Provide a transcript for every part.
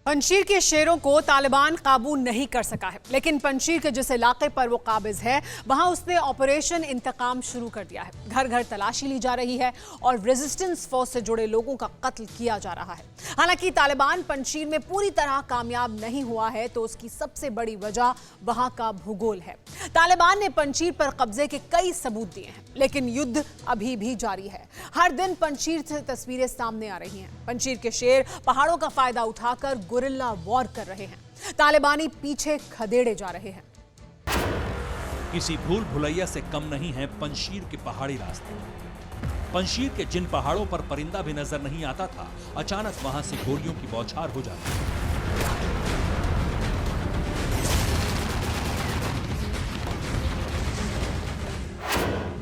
पंजशीर के शेरों को तालिबान काबू नहीं कर सका है, लेकिन पंजशीर के जिस इलाके पर वो काबिज है वहां उसने ऑपरेशन इंतकाम शुरू कर दिया है। घर घर तलाशी ली जा रही है और रेजिस्टेंस फोर्स से जुड़े लोगों का कत्ल किया जा रहा है। हालांकि तालिबान पंजशीर में पूरी तरह कामयाब नहीं हुआ है तो उसकी सबसे बड़ी वजह वहां का भूगोल है। तालिबान ने पंजशीर पर कब्जे के कई सबूत दिए हैं, लेकिन युद्ध अभी भी जारी है। हर दिन पंजशीर से तस्वीरें सामने आ रही हैं। पंजशीर के शेर पहाड़ों का फायदा उठाकर गुरिल्ला वॉर कर रहे हैं। तालिबानी पीछे खदेड़े जा रहे हैं। किसी भूल भुलैया से कम नहीं है पंजशीर के पहाड़ी रास्ते। पंजशीर के जिन पहाड़ों पर परिंदा भी नजर नहीं आता था, अचानक वहां से गोलियों की बौछार हो जाती है।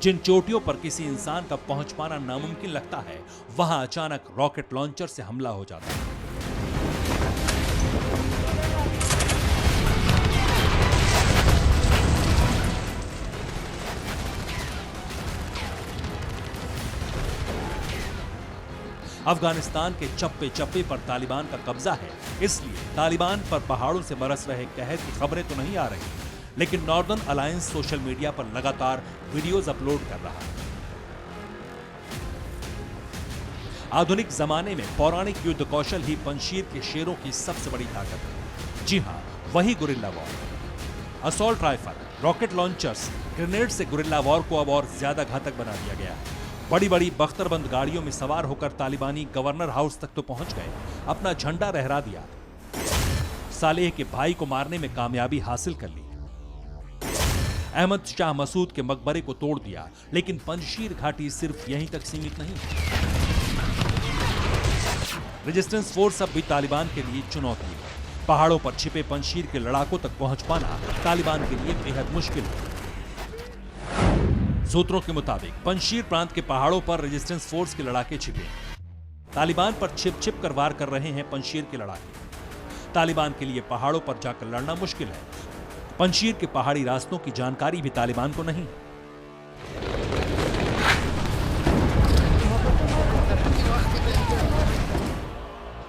जिन चोटियों पर किसी इंसान का पहुंच पाना नामुमकिन लगता है, वहां अचानक रॉकेट लॉन्चर से हमला हो जाता है। अफगानिस्तान के चप्पे चप्पे पर तालिबान का कब्जा है, इसलिए तालिबान पर पहाड़ों से बरस रहे कहर की खबरें तो नहीं आ रही, लेकिन नॉर्दर्न अलायंस सोशल मीडिया पर लगातार वीडियोज अपलोड कर रहा है। आधुनिक जमाने में पौराणिक युद्ध कौशल ही पंजशीर के शेरों की सबसे बड़ी ताकत है। जी हां, वही guerrilla war. Assault rifle, rocket launchers, grenade से गुरिल्ला वॉर को अब और ज्यादा घातक बना दिया गया है। बड़ी बड़ी बख्तरबंद गाड़ियों में सवार होकर तालिबानी गवर्नर हाउस तक तो पहुंच गए, अपना झंडा लहरा दिया, सालेह के भाई को मारने में कामयाबी हासिल कर ली, अहमद शाह मसूद के मकबरे को तोड़ दिया। लेकिन पंजशीर घाटी सिर्फ यहीं तक सीमित नहीं। रेजिस्टेंस फोर्स अब भी तालिबान के लिए चुनौती है। पहाड़ों पर छिपे पंजशीर के लड़ाकों तक पहुंच पाना तालिबान के लिए बेहद मुश्किल है। सूत्रों के मुताबिक पंजशीर प्रांत के पहाड़ों पर रेजिस्टेंस फोर्स के लड़ाके छिपे हैं। तालिबान पर छिप छिप कर वार कर रहे हैं पंजशीर के लड़ाके। तालिबान के लिए पहाड़ों पर जाकर लड़ना मुश्किल है। पंजशीर के पहाड़ी रास्तों की जानकारी भी तालिबान को नहीं।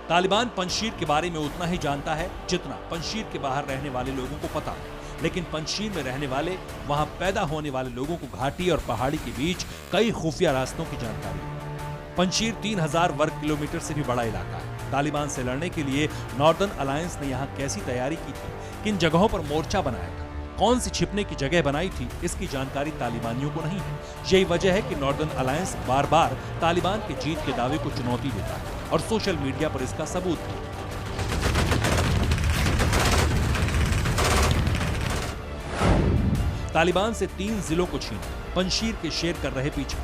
तालिबान पंजशीर के बारे में उतना ही जानता है जितना पंजशीर के बाहर रहने वाले लोगों को पता है, लेकिन पंजशीर में रहने वाले, वहां पैदा होने वाले लोगों को घाटी और पहाड़ी के बीच कई खुफिया रास्तों की जानकारी है। पंजशीर 3000 वर्ग किलोमीटर से भी बड़ा इलाका है। तालिबान से लड़ने के लिए नॉर्दर्न अलायंस ने यहाँ कैसी तैयारी की थी, किन जगहों पर मोर्चा बनाया था, कौन सी छिपने की जगह बनाई थी, इसकी जानकारी तालिबानियों को नहीं है। यही वजह है कि नॉर्दर्न अलायंस बार बार तालिबान के जीत के दावे को चुनौती देता है और सोशल मीडिया पर इसका सबूत है। तालिबान से 3 जिलों को छीना, पंजशीर के शेर कर रहे पीछा।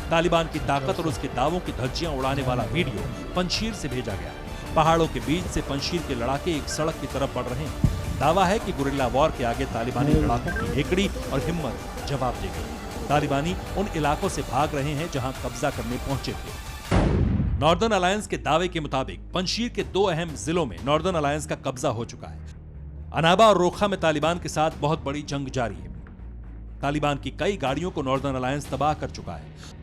तालिबान की ताकत और उसके दावों की धज्जियां उड़ाने वाला वीडियो पंजशीर से भेजा गया। पहाड़ों के बीच से पंजशीर के लड़ाके एक सड़क की तरफ बढ़ रहे हैं। दावा है कि गुरिल्ला वॉर के आगे तालिबानी लड़ाकों की एकड़ी और हिम्मत जवाब देगी। तालिबानी उन इलाकों से भाग रहे हैं जहां कब्जा करने पहुंचे थे। नॉर्दर्न अलायंस के दावे के मुताबिक पंजशीर के 2 अहम जिलों में नॉर्दर्न अलायंस का कब्जा हो चुका है। अनाबा और रोखा में तालिबान के साथ बहुत बड़ी जंग जारी है। तालिबान की कई गाड़ियों को नॉर्दर्न अलायंस तबाह कर चुका है।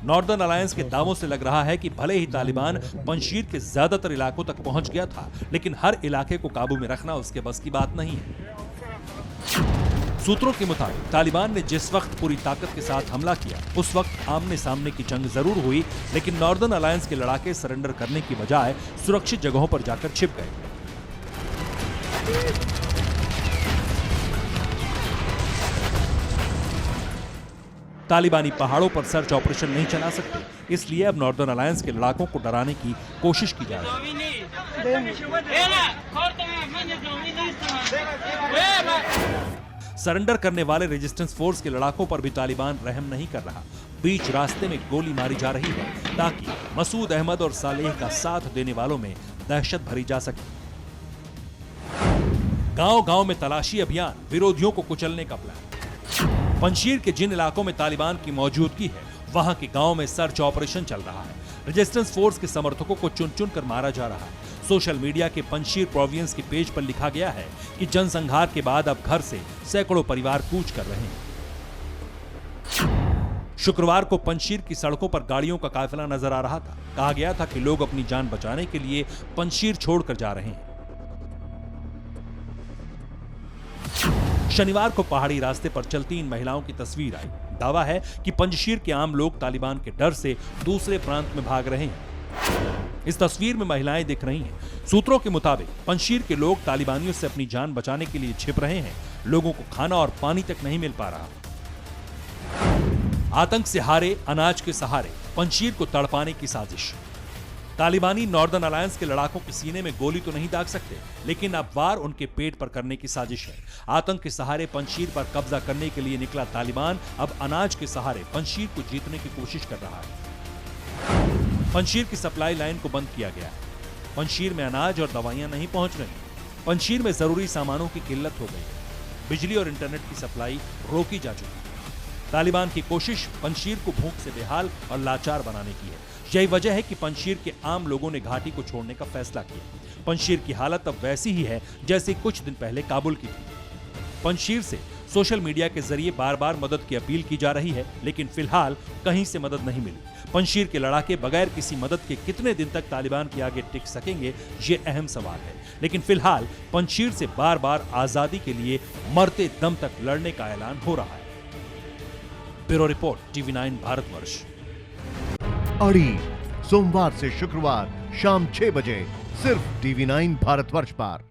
नॉर्दर्न अलायंस के दावों से लग रहा है कि भले ही तालिबान पंजशीर के ज्यादातर इलाकों तक पहुंच गया था, लेकिन हर इलाके को काबू में रखना उसके बस की बात नहीं है। सूत्रों के मुताबिक तालिबान ने जिस वक्त पूरी ताकत के साथ हमला किया, उस वक्त आमने सामने की जंग जरूर हुई, लेकिन नॉर्दर्न अलायंस के लड़ाके सरेंडर करने की बजाय सुरक्षित जगहों पर जाकर छिप गए। तालिबानी पहाड़ों पर सर्च ऑपरेशन नहीं चला सकते, इसलिए अब नॉर्दर्न अलायंस के लड़ाकों को डराने की कोशिश की जा रही है। सरेंडर करने वाले रेजिस्टेंस फोर्स के लड़ाकों पर भी तालिबान रहम नहीं कर रहा। बीच रास्ते में गोली मारी जा रही है ताकि मसूद अहमद और सालेह का साथ देने वालों में दहशत भरी जा सके। गांव-गांव में तलाशी अभियान, विरोधियों को कुचलने का प्लान। पंजशीर के जिन इलाकों में तालिबान की मौजूदगी है, वहां के गांव में सर्च ऑपरेशन चल रहा है। रेजिस्टेंस फोर्स के समर्थकों को चुन चुन कर मारा जा रहा है। सोशल मीडिया के पंजशीर प्रोविंस के पेज पर लिखा गया है कि जनसंहार के बाद अब घर से सैकड़ों परिवार कूच कर रहे हैं। शुक्रवार को पंजशीर की सड़कों पर गाड़ियों का काफिला नजर आ रहा था। कहा गया था कि लोग अपनी जान बचाने के लिए पंजशीर छोड़कर जा रहे हैं। शनिवार को पहाड़ी रास्ते पर चलती इन महिलाओं की तस्वीर आई। दावा है कि पंजशीर के आम लोग तालिबान के डर से दूसरे प्रांत में भाग रहे हैं। इस तस्वीर में महिलाएं दिख रही हैं। सूत्रों के मुताबिक पंजशीर के लोग तालिबानियों से अपनी जान बचाने के लिए छिप रहे हैं। लोगों को खाना और पानी तक नहीं मिल पा रहा। आतंक से हारे अनाज के सहारे पंजशीर को तड़पाने की साजिश। तालिबानी नॉर्दर्न अलायंस के लड़ाकों के सीने में गोली तो नहीं दाग सकते, लेकिन अब वार उनके पेट पर करने की साजिश है। आतंक के सहारे पंजशीर पर कब्जा करने के लिए निकला तालिबान अब अनाज के सहारे पंजशीर को जीतने की कोशिश कर रहा है। पंजशीर की सप्लाई लाइन को बंद किया गया है। पंजशीर में अनाज और दवाइयां नहीं पहुंच रही। पंजशीर में जरूरी सामानों की किल्लत हो गई है। बिजली और इंटरनेट की सप्लाई रोकी जा चुकी है। तालिबान की कोशिश पंजशीर को भूख से बेहाल और लाचार बनाने की है। यही वजह है कि पंजशीर के आम लोगों ने घाटी को छोड़ने का फैसला किया। पंजशीर की हालत अब वैसी ही है जैसे कुछ दिन पहले काबुल की थी। पंजशीर से सोशल मीडिया के जरिए बार बार मदद की अपील की जा रही है, लेकिन फिलहाल कहीं से मदद नहीं मिली। पंजशीर के लड़ाके बगैर किसी मदद के कितने दिन तक तालिबान के आगे टिक सकेंगे, ये अहम सवाल है। लेकिन फिलहाल पंजशीर से बार बार आजादी के लिए मरते दम तक लड़ने का ऐलान हो रहा है। Bureau report, TV9 Bharatvarsh. अड़ी सोमवार से शुक्रवार शाम 6 बजे सिर्फ TV9 भारतवर्ष पर।